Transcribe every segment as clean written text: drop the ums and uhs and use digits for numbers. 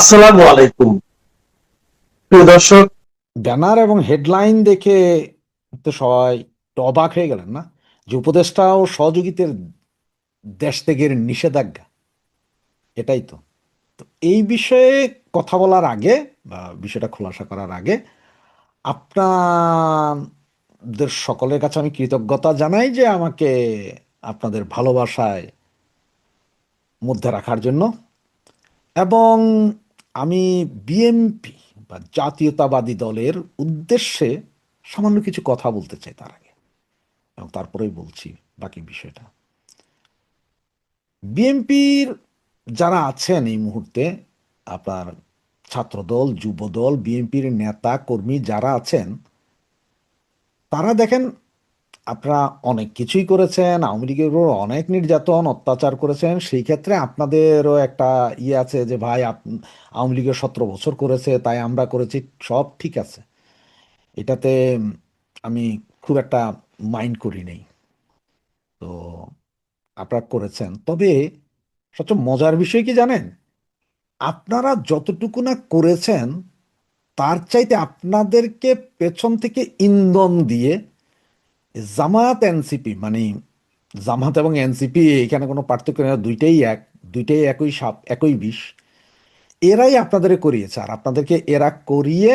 আসসালামু আলাইকুম প্রিয় দর্শক। ব্যানার এবং হেডলাইন দেখে তো সবাই একটু অবাক হয়ে গেলেন না, যে উপদেষ্টা ও সহযোগীদের দেশ ত্যাগের নিষেধাজ্ঞা। এটাই তো। তো এই বিষয়ে কথা বলার আগে বা বিষয়টা খোলাসা করার আগে আপনাদের সকলের কাছে আমি কৃতজ্ঞতা জানাই যে আমাকে আপনাদের ভালোবাসায় মধ্যে রাখার জন্য। এবং আমি বিএনপি বা জাতীয়তাবাদী দলের উদ্দেশ্যে সামান্য কিছু কথা বলতে চাই তার আগে, এবং তারপরেই বলছি বাকি বিষয়টা। বিএনপির যারা আছেন এই মুহূর্তে, আপনার ছাত্রদল, যুবদল, বিএনপির নেতা কর্মী যারা আছেন, তারা দেখেন আপনারা অনেক কিছুই করেছেন, আওয়ামী লীগের উপর অনেক নির্যাতন অত্যাচার করেছেন। সেই ক্ষেত্রে আপনাদেরও একটা ইয়ে আছে যে ভাই আওয়ামী লীগের 17 বছর করেছে তাই আমরা করেছি, সব ঠিক আছে। এটাতে আমি খুব একটা মাইন্ড করি নেই। তো আপনারা করেছেন, তবে সবচেয়ে মজার বিষয় কি জানেন, আপনারা যতটুকু না করেছেন তার চাইতে আপনাদেরকে পেছন থেকে ইন্ধন দিয়ে জামাত এনসিপি, মানে জামাত এবং এনসিপি এখানে কোনো পার্থক্য নেই, দুইটাই এক, দুইটাই একই সাপ একই বিষ। এরাই আপনাদের করিয়েছে, আর আপনাদেরকে এরা করিয়ে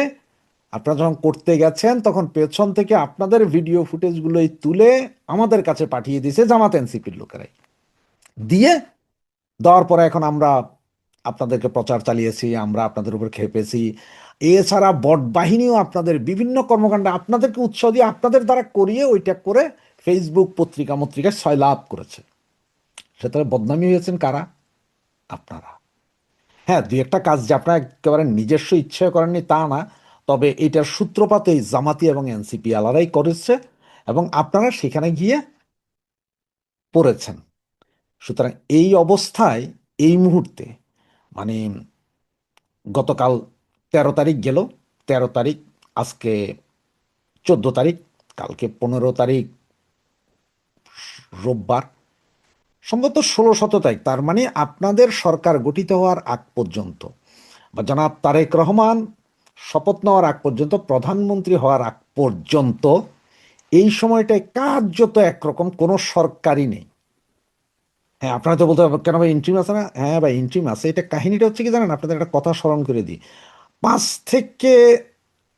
আপনারা যখন করতে গেছেন তখন পেছন থেকে আপনাদের ভিডিও ফুটেজগুলোই তুলে আমাদের কাছে পাঠিয়ে দিয়েছে জামাত এনসিপির লোকেরাই। দিয়ে দেওয়ার পরে এখন আমরা আপনাদেরকে প্রচার চালিয়েছি, আমরা আপনাদের উপর খেপেছি। এছাড়া বট বাহিনীও আপনাদের বিভিন্ন কর্মকাণ্ডে আপনাদেরকে উৎসাহ দিয়ে আপনাদের দ্বারা করিয়ে ওইটা করে ফেসবুক পত্রিকায় সয়লাভ করেছে। সেটা বদনামী হয়েছেন কারা? আপনারা। হ্যাঁ, দুই একটা কাজ যে আপনারা একেবারে নিজস্ব ইচ্ছে করেননি তা না, তবে এটার সূত্রপাতেই জামাতি এবং এনসিপি আলাদাই করেছে এবং আপনারা সেখানে গিয়ে পড়েছেন। সুতরাং এই অবস্থায় এই মুহূর্তে, মানে গতকাল 13 তারিখ গেল, 13 তারিখ, আজকে 14 তারিখ, কালকে 15 তারিখ রোববার, সম্ভবত 16-17 তারিখ, তার মানে আপনাদের সরকার গঠিত হওয়ার আগ পর্যন্ত বা জনাব তারেক রহমান শপথ নেওয়ার আগ পর্যন্ত, প্রধানমন্ত্রী হওয়ার আগ পর্যন্ত এই সময়টায় কার্যত একরকম কোনো সরকারই নেই। হ্যাঁ, আপনারা তো বলতে হবে কেন ভাই ইন্ট্রিম আছে না? হ্যাঁ ভাই ইন্ট্রিম আছে। এটা কাহিনীটা হচ্ছে কি জানেন, আপনাদের একটা কথা স্মরণ করে দিই। 5 থেকে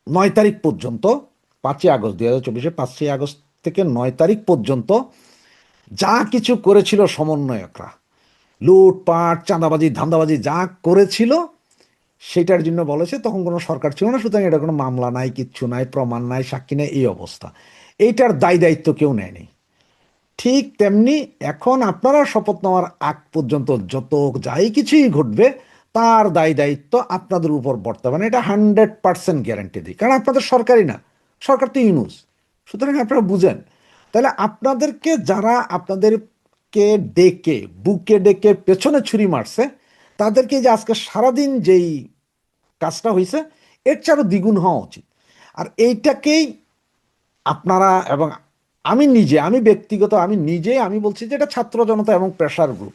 9 তারিখ পর্যন্ত, 5ই আগস্ট 2024, 5ই আগস্ট থেকে 9 তারিখ পর্যন্ত যা কিছু করেছিল সমন্বয়করা, লুটপাট, চাঁদাবাজি, ধান্দাবাজি যা করেছিল, সেটার জন্য বলেছে তখন কোনো সরকার ছিল না, সুতরাং এটা কোনো মামলা নাই, কিচ্ছু নাই, প্রমাণ নাই, সাক্ষী নাই, এই অবস্থা। এইটার দায় দায়িত্ব কেউ নেয়নি। ঠিক তেমনি এখন আপনারা শপথ নেওয়ার আগ পর্যন্ত যত যাই কিছুই ঘটবে তার দায় দায়িত্ব আপনাদের উপর বর্তমানে, এটা 100% গ্যারান্টি দিই, কারণ আপনাদের সরকারই না, সরকার তো ইউনুস। সুতরাং আপনারা বুঝেন। তাহলে আপনাদেরকে যারা আপনাদেরকে ডেকে বুকে ডেকে পেছনে ছুরি মারছে, তাদেরকে যে আজকে সারাদিন যেই কাজটা হয়েছে এর চেয়ে আরো দ্বিগুণ হওয়া উচিত। আর এইটাকেই আপনারা এবং আমি ব্যক্তিগত, আমি বলছি যে এটা ছাত্র জনতা এবং প্রেশার গ্রুপ।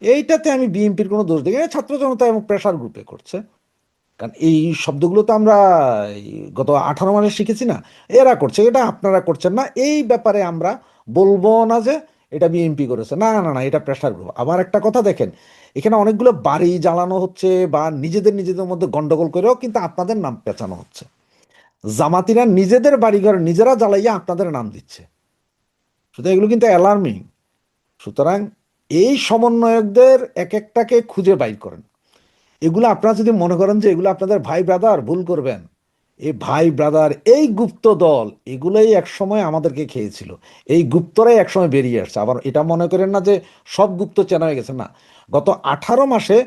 এইটাতে আমি বিএনপির কোনো দোষ দেখি না, ছাত্র জনতা এবং প্রেশার গ্রুপে করছে। কারণ এই শব্দগুলো তো আমরা এই গত 18 মাসে শিখেছি না, এরা করছে, এটা আপনারা করছেন না। এই ব্যাপারে আমরা বলবো না যে এটা বিএনপি করেছে, না না না, এটা প্রেশার গ্রুপ। আবার একটা কথা দেখেন, এখানে অনেকগুলো বাড়ি জ্বালানো হচ্ছে বা নিজেদের নিজেদের মধ্যে গন্ডগোল করেও কিন্তু আপনাদের নাম পেঁচানো হচ্ছে। জামাতিরা নিজেদের বাড়িঘর নিজেরা জ্বালাইয়া আপনাদের নাম দিচ্ছে। সুতরাং এগুলো কিন্তু অ্যালার্মিং। সুতরাং এই সমন্বয়কদের এক একটাকে খুঁজে বাইর করেন। এগুলো আপনারা যদি মনে করেন যে এগুলো আপনাদের ভাই ব্রাদার, ভুল করবেন। এই ভাই ব্রাদার, এই গুপ্ত দল, এগুলোই একসময় আমাদেরকে খেয়েছিল। এই গুপ্তরাই একসময় বেরিয়ে আসছে। আবার এটা মনে করেন না যে সব গুপ্ত চেনা হয়ে গেছে, না। গত 18 মাসে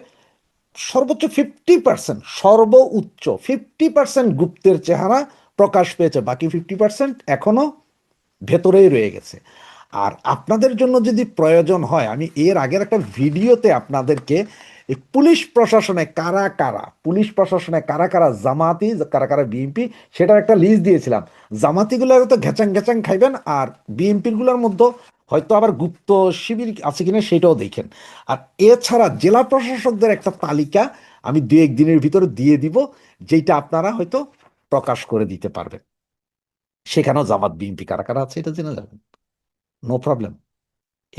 সর্বোচ্চ 50%, সর্বোচ্চ 50% গুপ্তের চেহারা প্রকাশ পেয়েছে, বাকি 50% এখনো ভেতরেই রয়ে গেছে। আর আপনাদের জন্য যদি প্রয়োজন হয়, আমি এর আগের একটা ভিডিওতে আপনাদেরকে এই পুলিশ প্রশাসনে কারা কারা জামাতি, কারা কারা বিএনপি, সেটার একটা লিস্ট দিয়েছিলাম। জামাতিগুলো তো ঘেচাং ঘেচাং খাইবেন, আর বিএনপির গুলোর মধ্যে হয়তো আবার গুপ্ত শিবির আছে কিনা সেটাও দেখেন। আর এছাড়া জেলা প্রশাসকদের একটা তালিকা আমি 2-1 দিনের ভিতরে দিয়ে দিব, যেটা আপনারা হয়তো প্রকাশ করে দিতে পারবেন। সেখানেও জামাত বিএনপি কারা কারা আছে এটা জেনে যাবেন, নো প্রবলেম,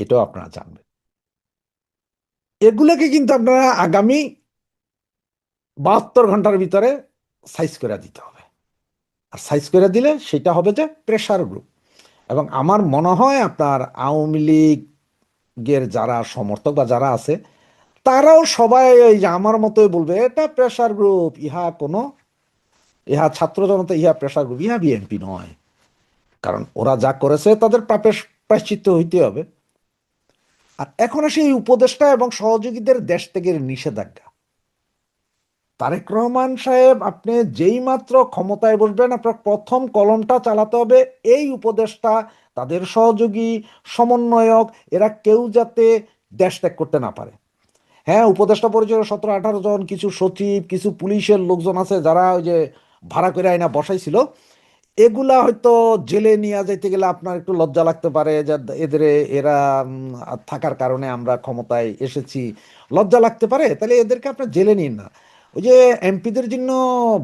এটাও আপনারা জানবেন। এগুলোকে কিন্তু আপনারা আগামী 72 ঘন্টার ভিতরে সাইজ করে দিতে হবে। আর সাইজ করে দিলে সেটা হবে যে প্রেসার গ্রুপ। এবং আমার মনে হয় আপনার আওয়ামী লীগের যারা সমর্থক বা যারা আছে, তারাও সবাই এই যে আমার মতোই বলবে এটা প্রেসার গ্রুপ, ইহা ছাত্র জনতা, ইহা প্রেসার গ্রুপ, ইহা বিএনপি নয়। কারণ ওরা যা করেছে তাদের পাপের প্রায়শ্চিত্ত হইতে হবে। আর এখন আসে এই উপদেষ্টা এবং সহযোগীদের দেশ থেকে নিষেধাজ্ঞা। তারেক রহমান সাহেব, আপনি যেই মাত্র ক্ষমতায় বসবেন, আপনার প্রথম কলমটা চালাতে হবে এই উপদেষ্টা, তাদের সহযোগী, সমন্বয়ক, এরা কেউ যাতে দেশ ত্যাগ করতে না পারে। হ্যাঁ, উপদেষ্টা পরিষদের 17-18 জন, কিছু সচিব, কিছু পুলিশের লোকজন আছে যারা ওই যে ভাড়া করে আইনা বসাইছিল, এগুলা হয়তো জেলে নিয়ে যাইতে গেলে আপনার একটু লজ্জা লাগতে পারে যে এদের, এরা থাকার কারণে আমরা ক্ষমতায় এসেছি, লজ্জা লাগতে পারে, তাহলে এদেরকে আপনার জেলে নিন না। ওই যে এমপিদের জন্য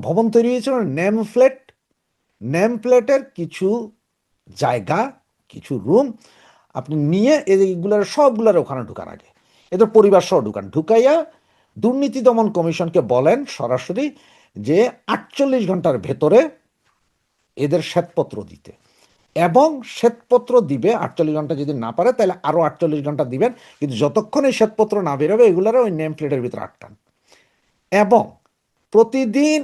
ভবন তৈরি হয়েছিল, নেম প্লেটের কিছু জায়গা, কিছু রুম আপনি নিয়ে এইগুলার সবগুলার ওখানে ঢুকান, আগে এদের পরিবার সহ ঢুকান, ঢুকাইয়া দুর্নীতি দমন কমিশনকে বলেন সরাসরি যে 48 ঘন্টার ভেতরে এদের শ্বেতপত্র দিতে। এবং শ্বেতপত্র দিবে, 48 ঘন্টা যদি না পারে তাহলে আরো 48 ঘন্টা দিবেন, কিন্তু যতক্ষণ এই শ্বেতপত্র না বেরোবে এগুলারে ওই নেম প্লেটের ভিতরে আটকান। এবং প্রতিদিন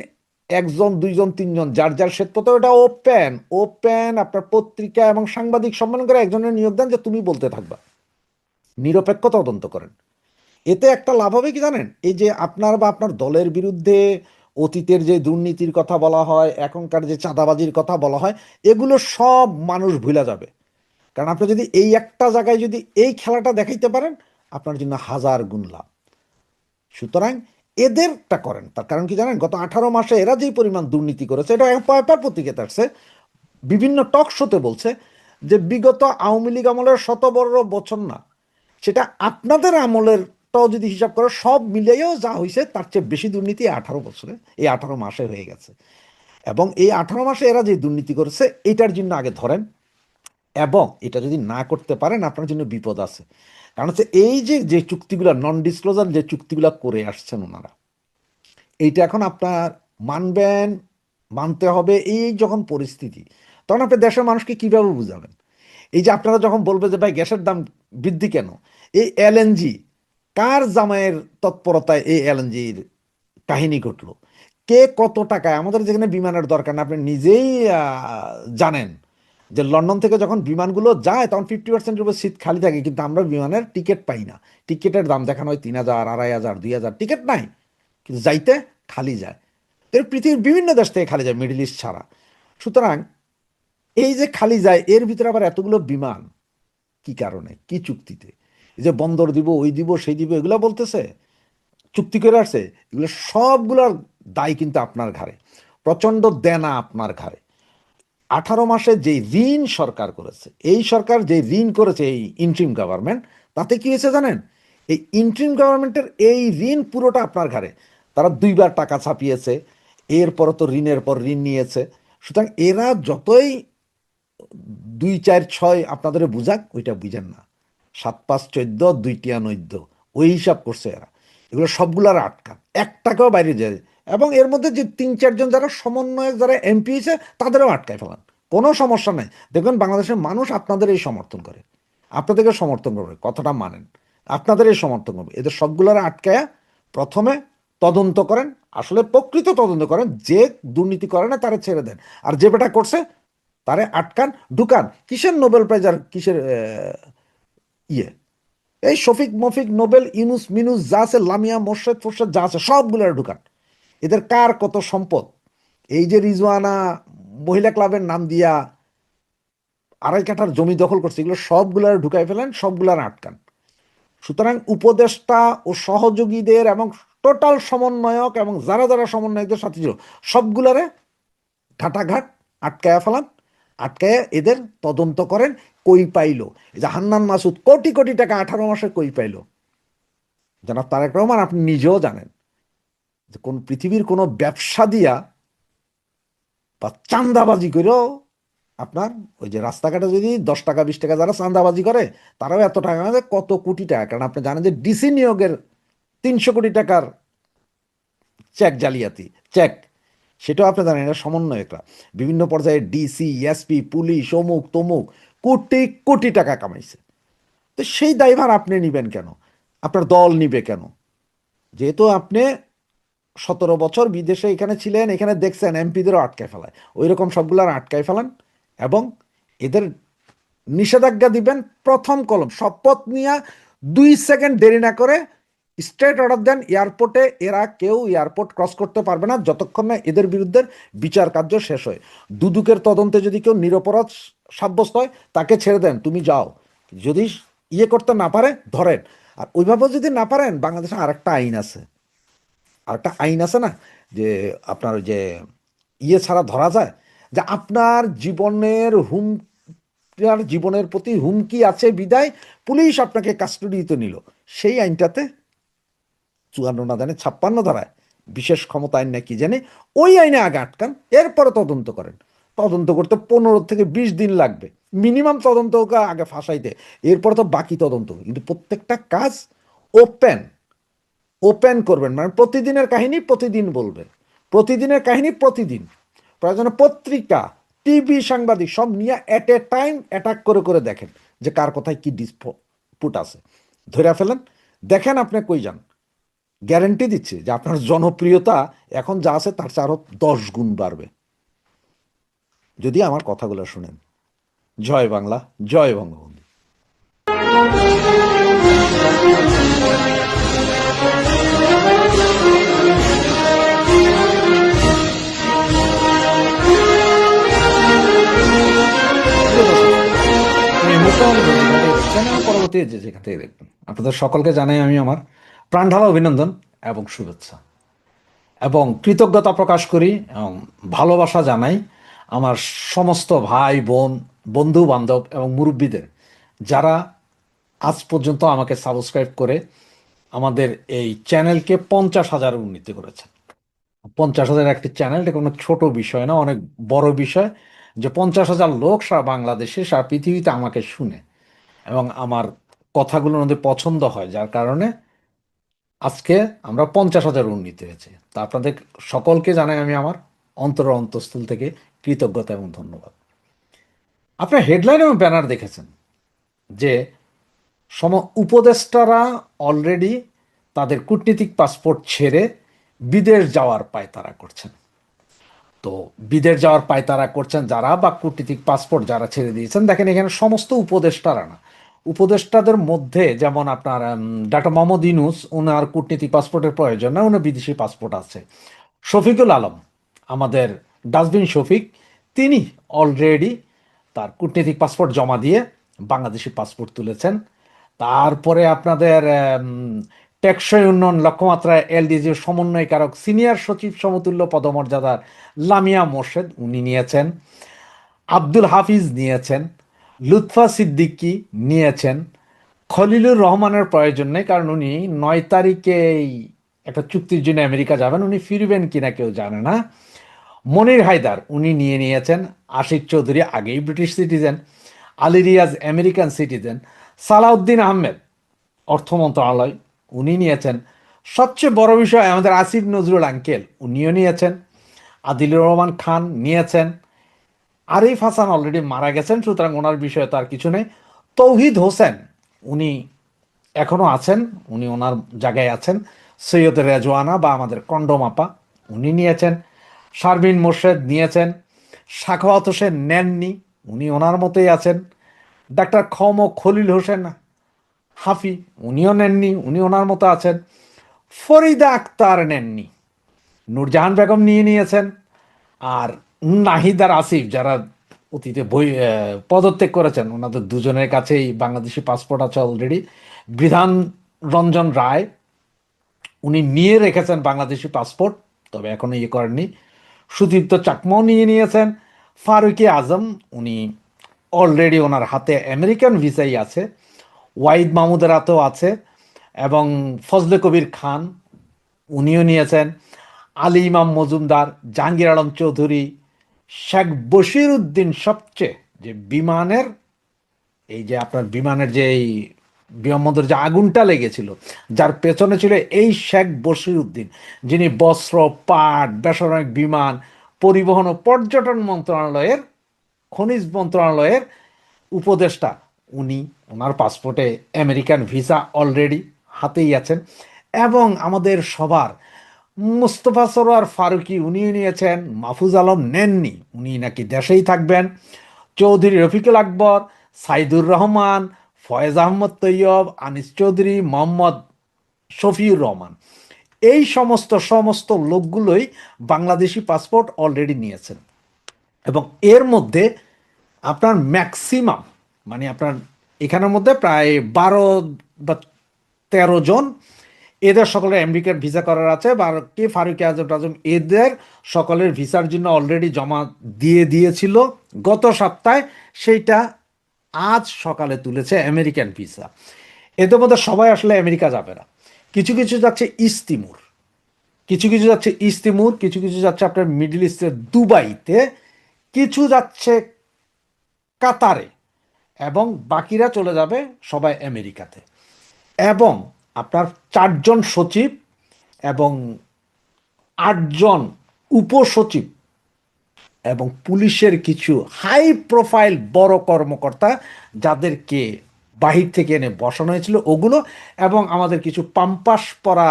1জন 2জন 3জন যার যার শ্বেতপত্র, ওটা ওপেন ওপেন আপনার পত্রিকা এবং সাংবাদিক সম্মেলন করে একজনের নিয়োগ দেন যে তুমি বলতে থাকবা, নিরপেক্ষ তদন্ত করেন। এতে একটা লাভ হবে কি জানেন, এই যে আপনার বা আপনার দলের বিরুদ্ধে অতীতের যে দুর্নীতির কথা বলা হয়, এখনকার যে চাঁদাবাজির কথা বলা হয়, এগুলো সব মানুষ ভুলে যাবে। কারণ আপনি যদি এই একটা জায়গায় যদি এই খেলাটা দেখাইতে পারেন, আপনার জন্য 1000 গুণ লাভ। সুতরাং এদেরটা করেন। তার কারণ কি জানেন, গত 18 মাসে এরা যেই পরিমাণ দুর্নীতি করেছে, এটা পেপার পত্রিকাতে আসছে, বিভিন্ন টক শোতে বলছে যে বিগত আওয়ামী লীগ আমলের 100 বছর না, সেটা আপনাদের আমলেরটাও যদি হিসাব করে সব মিলিয়েও যা হয়েছে তার চেয়ে বেশি দুর্নীতি 18 বছরে, এই 18 মাসে হয়ে গেছে। এবং এই 18 মাসে এরা যে দুর্নীতি করেছে এটার জন্য আগে ধরেন, এবং এটা যদি না করতে পারেন আপনার জন্য বিপদ আছে। কারণ হচ্ছে এই যে যে চুক্তিগুলো, নন ডিসক্লোজার যে চুক্তিগুলো করে আসছেন ওনারা, এইটা এখন আপনার মানবেন, মানতে হবে। এই যখন পরিস্থিতি, তখন আপনি দেশের মানুষকে কিভাবে বুঝাবেন? এই যে আপনারা যখন বলবে যে ভাই গ্যাসের দাম বৃদ্ধি কেন, এই এলএনজি কার জামাইয়ের তৎপরতায় এই এলএনজির কাহিনী ঘটলো, কে কত টাকায়, আমাদের যেখানে বিমানের দরকার না, আপনি নিজেই জানেন যে লন্ডন থেকে যখন বিমানগুলো যায় তখন 50%-এর উপর সিট খালি থাকে, কিন্তু আমরা বিমানের টিকিট পাই না। টিকিটের দাম দেখানো হয় 3000, 2500, 2000, টিকিট নাই, কিন্তু যাইতে খালি যায়। তো পৃথিবীর বিভিন্ন দেশ থেকে খালি যায়, মিডল ইস্ট ছাড়া। সুতরাং এই যে খালি যায়, এর ভিতরে আবার এতগুলো বিমান, কি কারণে, কি চুক্তিতে? এই যে বন্দর দিব, ওই দিব, সেই দিব, এগুলো বলতেছে, চুক্তি করে আসছে, এগুলো সবগুলোর দায় কিন্তু আপনার ঘাড়ে, প্রচন্ড দেনা আপনার ঘাড়ে। 18 মাসে যে ঋণ সরকার করেছে, এই সরকার যে ঋণ করেছে এই ইন্ট্রিম গভর্নমেন্ট, তাতে কি হয়েছে জানেন, এই ইন্ট্রিম গভর্নমেন্টের এই ঋণ পুরোটা আপনার ঘাড়ে। তারা 2বার টাকা ছাপিয়েছে, এরপর তো ঋণের পর ঋণ নিয়েছে। সুতরাং এরা যতই 2 4 6 আপনাদের বুঝাক, ওইটা বুঝেন না। 7 5 14, 2 টিয়া 9, ওই হিসাব করছে এরা। এগুলো সবগুলার আটকা, 1 টাকাও বাইরে যায়। এবং এর মধ্যে যে 3 4 জন যারা সমন্বয়ক, যারা এমপি হয়েছে, তাদেরও আটকায় ফেলান, কোনো সমস্যা নাই। দেখবেন বাংলাদেশের মানুষ আপনাদের এই সমর্থন করে, আপনাদেরকে সমর্থন করবে, কথাটা মানেন, আপনাদের এই সমর্থন করবে। এদের সবগুলার আটকায়া প্রথমে তদন্ত করেন, আসলে প্রকৃত তদন্ত করেন, যে দুর্নীতি করে না তারা ছেড়ে দেন, আর যে বেটা করছে তারে আটকান, ঢুকান। কিসের নোবেল প্রাইজ আর কিসের ইয়ে, এই শফিক মফিক নোবেল, ইউনুস মিনুস যা আছে, লামিয়া মোর্শেদ ফোর্শেদ যা আছে, সবগুলো ঢুকান। এদের কার কত সম্পদ, এই যে রিজওয়ানা মহিলা ক্লাবের নাম দিয়া 2.5 কাঠার জমি দখল করছে, এগুলো সবগুলার ঢুকাই ফেলেন, সবগুলার আটকান। সুতরাং উপদেষ্টা ও সহযোগীদের এবং টোটাল সমন্বয়ক এবং যারা যারা সমন্বয়কদের সাথে ছিল, সবগুলারে ঘাটাঘাট আটকায়া ফেলান, আটকায়া এদের তদন্ত করেন। কই পাইলো, এই যে হান্নান মাসুদ কোটি কোটি টাকা 18 মাসে কই পাইলো, জনাব তারেক রহমান আপনি নিজেও জানেন। যে কোন পৃথিবীর কোনো ব্যবসা দিয়া বা চাঁদাবাজি করেও আপনার ওই যে রাস্তাঘাটে যদি 10 টাকা 20 টাকা যারা চাঁদাবাজি করে তারাও এত টাকা না, কত কোটি টাকা। কারণ আপনি জানেন যে ডিসি নিয়োগের 300 কোটি টাকার চেক জালিয়াতি, চেক, সেটাও আপনি জানেন। এটা সমন্বয়করা বিভিন্ন পর্যায়ে ডিসি, এসপি, পুলিশ, অমুক তমুক কোটি কোটি টাকা কামাইছে। তো সেই দায়ভার আপনি নিবেন কেন? আপনার দল নিবে কেন? যেহেতু আপনি 17 বছর বিদেশে এখানে ছিলেন, এখানে দেখছেন এমপিদেরও আটকায় ফেলায়, ওই রকম সবগুলার আটকায় ফেলান এবং এদের নিষেধাজ্ঞা দিবেন প্রথম কলম শপথ নিয়ে 2 সেকেন্ড দেরি না করে স্ট্রেট অর্ডার দেন এয়ারপোর্টে এরা কেউ এয়ারপোর্ট ক্রস করতে পারবে না যতক্ষণ না এদের বিরুদ্ধে বিচার কার্য শেষ হয়। দুদকের তদন্তে যদি কেউ নিরপরাধ সাব্যস্ত হয় তাকে ছেড়ে দেন, তুমি যাও। যদি ইয়ে করতে না পারে ধরেন। আর ওইভাবে যদি না পারেন, বাংলাদেশে আরেকটা আইন আছে, আরেকটা আইন আছে না, যে আপনার ওই যে ইয়ে ছাড়া ধরা যায়, যে আপনার জীবনের প্রতি হুমকি আছে বিদায় পুলিশ আপনাকে কাস্টডিতে নিল, সেই আইনটাতে 54 না জানে 56 ধারায় বিশেষ ক্ষমতা আইন না কি জানি, ওই আইনে আগে আটকান, এরপরে তদন্ত করেন। তদন্ত করতে 15 থেকে 20 দিন লাগবে মিনিমাম, তদন্ত আগে ফাঁসাইতে, এরপরে তো বাকি তদন্ত। কিন্তু প্রত্যেকটা কাজ ওপেন ওপেন করবেন, মানে প্রতিদিনের কাহিনী প্রতিদিন বলবেন, প্রতিদিনের কাহিনী প্রতিদিন, প্রয়োজনে পত্রিকা, টিভি, সাংবাদিক সব নিয়ে এট এ টাইম অ্যাটাক করে করে দেখেন যে কার কথায় কি ডিসপুট আছে, ধরে ফেলেন, দেখেন আপনি কই যান। গ্যারেন্টি দিচ্ছি যে আপনার জনপ্রিয়তা এখন যা আছে তার চেয়ে আরো 10 গুণ বাড়বে যদি আমার কথাগুলো শুনেন। জয় বাংলা, জয় বঙ্গবন্ধু। পরবর্তী যে যেখান থেকে দেখবেন, আপনাদের সকলকে জানাই আমি আমার প্রাণঢালা অভিনন্দন এবং শুভেচ্ছা এবং কৃতজ্ঞতা প্রকাশ করি এবং ভালোবাসা জানাই আমার সমস্ত ভাই বোন, বন্ধু বান্ধব এবং মুরব্বীদের, যারা আজ পর্যন্ত আমাকে সাবস্ক্রাইব করে আমাদের এই চ্যানেলকে 50,000 উন্নীত করেছে। 50,000 একটি চ্যানেল, এটা কোনো ছোট বিষয় না, অনেক বড় বিষয় যে 50,000 লোক সারা বাংলাদেশে, সারা পৃথিবীতে আমাকে শুনে এবং আমার কথাগুলো ওদের পছন্দ হয়, যার কারণে আজকে আমরা 50,000 উন্নীত হয়েছে। তা আপনাদের সকলকে জানাই আমি আমার অন্তঃস্থল থেকে কৃতজ্ঞতা এবং ধন্যবাদ। আপনার হেডলাইন এবং ব্যানার দেখেছেন যে উপদেষ্টারা অলরেডি তাদের কূটনীতিক পাসপোর্ট ছেড়ে বিদেশ যাওয়ার পায়তারা করছেন। তো বিদেশ যাওয়ার পায়তারা করছেন যারা, বা কূটনীতিক পাসপোর্ট যারা ছেড়ে দিয়েছেন, দেখেন এখানে সমস্ত উপদেষ্টারা না, উপদেষ্টাদের মধ্যে যেমন আপনার ডাক্তার মোহাম্মদ ইউনূস, ওনার কূটনীতিক পাসপোর্টের প্রয়োজন না, ওনার বিদেশি পাসপোর্ট আছে। শফিকুল আলম, আমাদের ডাস্টবিন শফিক, তিনি অলরেডি তার কূটনীতিক পাসপোর্ট জমা দিয়ে বাংলাদেশি পাসপোর্ট তুলেছেন। তারপরে আপনাদের টেকসই উন্নয়ন লক্ষ্যমাত্রা এলডিজির সমন্বয়কারক সিনিয়র সচিব সমতুল্য পদমর্যাদার লামিয়া মোর্শেদ উনি নিয়েছেন, আব্দুল হাফিজ নিয়েছেন, লুৎফা সিদ্দিকী নিয়েছেন, খলিলুর রহমানের প্রয়োজন নেই কারণ উনি 9 তারিখেই একটা চুক্তির জন্য আমেরিকা যাবেন, উনি ফিরবেন কিনা কেউ জানে না। মনির হায়দার উনি নিয়েছেন, আশিক চৌধুরী আগেই British citizen, Ali Riaz American citizen, Salahuddin Ahmed অর্থ মন্ত্রণালয় উনি নিয়েছেন। সবচেয়ে বড় বিষয় আমাদের আসিফ নজরুল আঙ্কেল উনিও নিয়েছেন, আদিলুর রহমান খান নিয়েছেন, আরিফ হাসান অলরেডি মারা গেছেন, সুতরাং ওনার বিষয়ে তার কিছু নেই। তৌহিদ হোসেন উনি এখনো আছেন, উনি ওনার জায়গায় আছেন। সৈয়দ রেজওয়ানা বা আমাদের কন্ডোমাপা উনি নিয়েছেন, শারমিন মোর্শেদ নিয়েছেন, সাখাওয়াত হোসেন নেননি, উনি ওনার মতোই আছেন। ডাক্তার খলিল হোসেন হাফি উনিও নেননি, উনি ওনার মতো আছেন। ফরিদা আক্তার নেননি, নূরজাহান বেগম নিয়েছেন। আর নাহিদ আর আসিফ যারা অতীতে পদত্যাগ করেছেন, ওনাদের দুজনের কাছেই বাংলাদেশি পাসপোর্ট আছে অলরেডি। বিধান রঞ্জন রায় উনি নিয়ে রেখেছেন বাংলাদেশি পাসপোর্ট, তবে এখনো ইয়ে করেননি। সুদীপ্ত চাকমাও নিয়েছেন। ফারুকি আজম উনি অলরেডি ওনার হাতে আমেরিকান ভিসাই আছে। ওয়াহিদ মাহমুদের হাতেও আছে এবং ফজলে কবির খান উনিও নিয়েছেন, আলী ইমাম মজুমদার, জাহাঙ্গীর আলম চৌধুরী, শেখ বশির উদ্দিন, সবচেয়ে যে বিমানের এই যে আপনার বিমানের যে এই বিমানবন্দর যে আগুনটা লেগেছিল, যার পেছনে ছিল এই শেখ বশির উদ্দিন, যিনি বস্ত্র, পাট, বেসামরিক বিমান, পরিবহন ও পর্যটন মন্ত্রণালয়ের, খনিজ মন্ত্রণালয়ের উপদেষ্টা। উনি, ওনার পাসপোর্টে আমেরিকান ভিসা অলরেডি হাতেই আছেন। এবং আমাদের সবার মুস্তফা সরোয়ার ফারুকী, উনি নিয়েছেন, মাহফুজ আলম নেননি, উনি নাকি দেশেই থাকবেন, চৌধুরী রফিকুল আকবর, সাইদুর রহমান, ফয়েজ আহমদ তৈয়ব, আনিস চৌধুরী, মোহাম্মদ শফিউর রহমান, এই সমস্ত সমস্ত লোকগুলোই বাংলাদেশি পাসপোর্ট অলরেডি নিয়েছেন। এবং এর মধ্যে আপনার ম্যাক্সিমাম, মানে আপনার এখানের মধ্যে প্রায় 12 বা 13 জন, এদের সকলের আমেরিকার ভিসা করার আছে। বাকি ফারুক আজম টাজম এদের সকলের ভিসার জন্য অলরেডি জমা দিয়েছিল গত সপ্তাহে, সেইটা আজ সকালে তুলেছে আমেরিকান ভিসা। এদের মধ্যে সবাই আসলে আমেরিকা যাবে না, কিছু কিছু যাচ্ছে ইস্তিমুর, কিছু কিছু যাচ্ছে ইস্তিমুর, কিছু কিছু যাচ্ছে আপনার মিডল ইস্টের দুবাইতে, কিছু যাচ্ছে কাতারে, এবং বাকিরা চলে যাবে সবাই আমেরিকাতে। এবং আপনার 4 জন সচিব এবং 8 জন উপসচিব এবং পুলিশের কিছু হাই প্রোফাইল বড় কর্মকর্তা, যাদেরকে বাহির থেকে এনে বসানো হয়েছিল ওগুলো, এবং আমাদের কিছু পাম্পাস পরা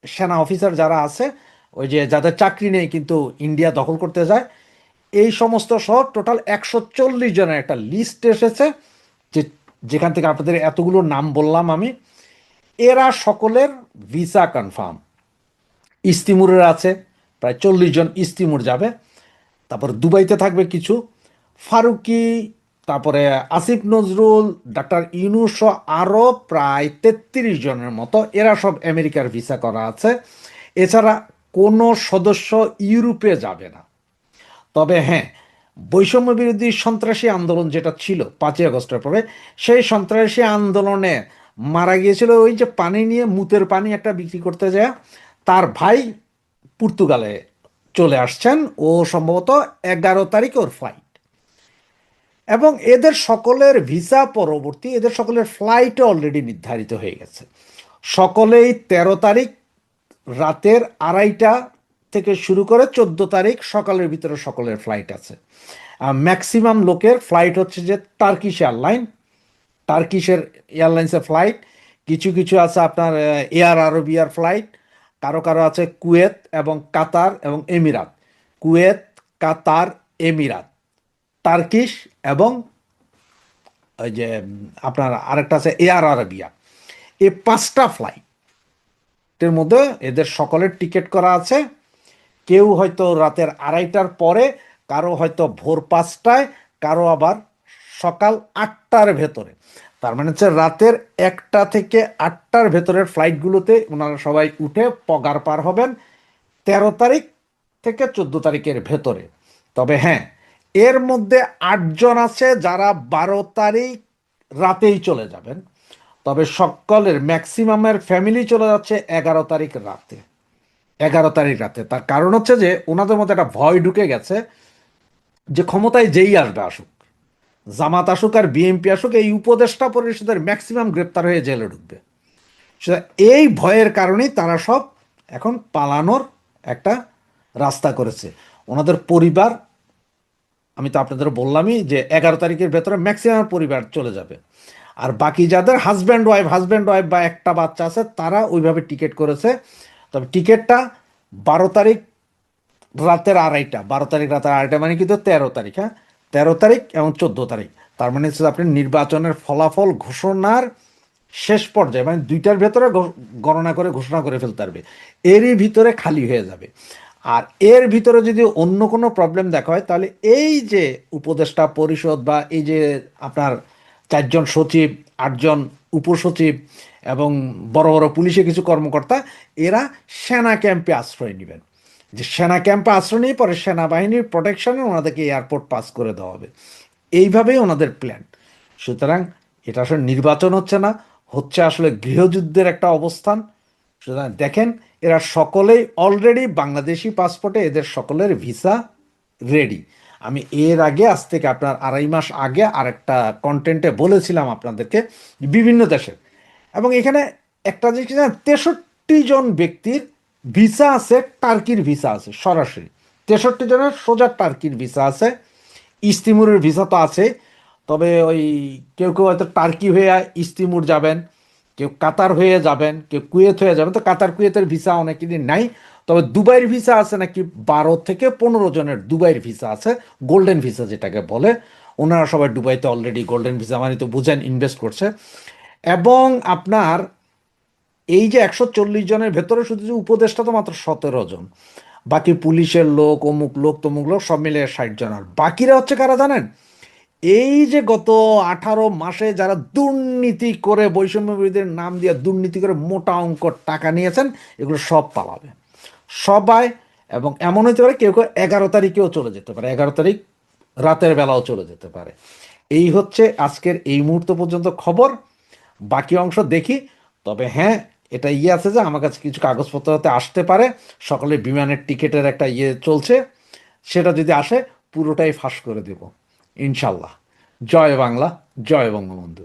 সেনা অফিসার যারা আছে, ওই যে যাদের চাকরি নেই কিন্তু ইন্ডিয়া দখল করতে যায়, এই সমস্ত সহ টোটাল 140 জনের একটা লিস্ট এসেছে, যে যেখান থেকে আপনাদের এতগুলো নাম বললাম আমি। এরা সকলের ভিসা কনফার্ম। ইস্তিমুরের আছে প্রায় 40 জন, ইস্তিমুর যাবে। তারপর দুবাইতে থাকবে কিছু, ফারুকি, তারপরে আসিফ নজরুল, ডাক্তার ইউনুস, আরও প্রায় 33 জনের মতো, এরা সব আমেরিকার ভিসা করা আছে। এছাড়া কোনো সদস্য ইউরোপে যাবে না। তবে হ্যাঁ, বৈষম্য বিরোধী সন্ত্রাসী আন্দোলন যেটা ছিল 5ই আগস্টের পরে, সেই সন্ত্রাসী আন্দোলনে মারা গিয়েছিল ওই যে পানি নিয়ে, মুতের পানি একটা বিক্রি করতে যায়, তার ভাই পর্তুগালে চলে আসছেন, ও সম্ভবত 11 তারিখ ওর ফ্লাইট। এবং এদের সকলের ভিসা পরবর্তী, এদের সকলের ফ্লাইটও অলরেডি নির্ধারিত হয়ে গেছে। সকলেই 13 তারিখ রাতের 2:30 থেকে শুরু করে 14 তারিখ সকালের ভিতরে সকলের ফ্লাইট আছে। ম্যাক্সিমাম লোকের ফ্লাইট হচ্ছে যে টার্কিশ এয়ারলাইন, টার্কিশের এয়ারলাইন্সের ফ্লাইট, কিছু কিছু আছে আপনার এয়ার আরবিয়ার ফ্লাইট, কারো কারো আছে কুয়েত এবং কাতার এবং এমিরাত, কুয়েত, কাতার, এমিরাত, টার্কিশ, এবং ওই যে আপনার আরেকটা আছে এয়ার আরবিয়া। এই 5টা ফ্লাইটের মধ্যে এদের সকলের টিকিট করা আছে। কেউ হয়তো রাতের 2:30টার পরে, কারো হয়তো ভোর 5টায়, কারো আবার সকাল 8টার ভেতরে। তার মানে হচ্ছে রাতের 1টা থেকে 8টার ভেতরের ফ্লাইটগুলোতে ওনারা সবাই উঠে পগার পার হবেন 13 তারিখ থেকে 14 তারিখের ভেতরে। তবে হ্যাঁ, এর মধ্যে 8 জন আছে যারা 12 তারিখ রাতেই চলে যাবেন। তবে সকলের ম্যাক্সিমামের ফ্যামিলি চলে যাচ্ছে 11 তারিখ রাতে, 11 তারিখ রাতে। তার কারণ হচ্ছে যে ওনাদের মধ্যে একটা ভয় ঢুকে গেছে যে ক্ষমতায় যেই আসবে আসুক, জামাত আসুক আর বিএনপি আসুক, এই উপদেষ্টা পরিষদের ম্যাক্সিমাম গ্রেপ্তার হয়ে জেলে ঢুকবে। এই ভয়ের কারণেই তারা সব এখন পালানোর একটা রাস্তা করেছে। ওনাদের পরিবার, আমি তো আপনাদের বললামই যে 11 তারিখের ভেতরে ম্যাক্সিমাম পরিবার চলে যাবে। আর বাকি যাদের হাজব্যান্ড ওয়াইফ বা একটা বাচ্চা আছে, তারা ওইভাবে টিকিট করেছে। তবে টিকিটটা 12 তারিখ রাতের 2:30, 12 তারিখ রাতের 2:30 মানে কিন্তু 13 তারিখ, হ্যাঁ, 13 তারিখ এবং 14 তারিখ। তার মানে হচ্ছে আপনি নির্বাচনের ফলাফল ঘোষণার শেষ পর্যায়ে, মানে 2টার ভেতরে গণনা করে ঘোষণা করে ফেলতে পারবে, এরই ভিতরে খালি হয়ে যাবে। আর এর ভিতরে যদি অন্য কোনো প্রবলেম দেখা হয়, তাহলে এই যে উপদেষ্টা পরিষদ বা এই যে আপনার 4 জন সচিব, 8 জন উপসচিব এবং বড় বড় পুলিশের কিছু কর্মকর্তা, এরা সেনা ক্যাম্পে আশ্রয় নেবেন। যে সেনা ক্যাম্পে আশ্রয় নিয়ে পরে সেনাবাহিনীর প্রোটেকশনে ওনাদেরকে এয়ারপোর্ট পাস করে দেওয়া হবে, এইভাবেই ওনাদের প্ল্যান। সুতরাং এটা আসলে নির্বাচন হচ্ছে না, হচ্ছে আসলে গৃহযুদ্ধের একটা অবস্থান। সুতরাং দেখেন, এরা সকলেই অলরেডি বাংলাদেশি পাসপোর্টে এদের সকলের ভিসা রেডি। আমি এর আগে, আজ থেকে আপনার 2.5 মাস আগে আরেকটা কন্টেন্টে বলেছিলাম আপনাদেরকে বিভিন্ন দেশের, এবং এখানে একটা জিনিস 63 জন ব্যক্তির ভিসা আছে, টার্কির ভিসা আছে সরাসরি, 63 জনের সোজা টার্কির ভিসা আছে। ইস্তিমুরের ভিসা তো আছে, তবে ওই কেউ কেউ হয়তো টার্কি হয়ে ইস্তিমুর যাবেন, কেউ কাতার হয়ে যাবেন, কেউ কুয়েত হয়ে যাবেন। তো কাতার কুয়েতের ভিসা অনেকেরই নাই, তবে দুবাইয়ের ভিসা আছে নাকি 12 থেকে 15 জনের দুবাইয়ের ভিসা আছে, গোল্ডেন ভিসা যেটাকে বলে। ওনারা সবাই দুবাইতে অলরেডি গোল্ডেন ভিসা মানে তো বুঝেন ইনভেস্ট করছে। এবং আপনার এই যে 140 জনের ভেতরে শুধু যে উপদেষ্টা তো মাত্র 17 জন, বাকি পুলিশের লোক, অমুক লোক তমুক লোক সব মিলে 60 জন। আর বাকিরা হচ্ছে কারা জানেন? এই যে গত 18 মাসে যারা দুর্নীতি করে, বৈষম্য বিরোধীর নাম দিয়ে দুর্নীতি করে মোটা অঙ্ক টাকা নিয়েছেন, এগুলো সব পালাবে সবাই। এবং এমন হতে পারে কেউ কেউ 11 তারিখেও চলে যেতে পারে, 11 তারিখ রাতের বেলাও চলে যেতে পারে। এই হচ্ছে আজকের এই মুহূর্ত পর্যন্ত খবর। বাকি অংশ দেখি। তবে হ্যাঁ, এটা আছে যে আমার কাছে কিছু কাগজপত্র হতে আসতে পারে, সকলের বিমানের টিকিটের একটা চলছে, সেটা যদি আসে পুরোটাই ফাঁস করে দেব ইনশাল্লাহ। জয় বাংলা, জয় বঙ্গবন্ধু।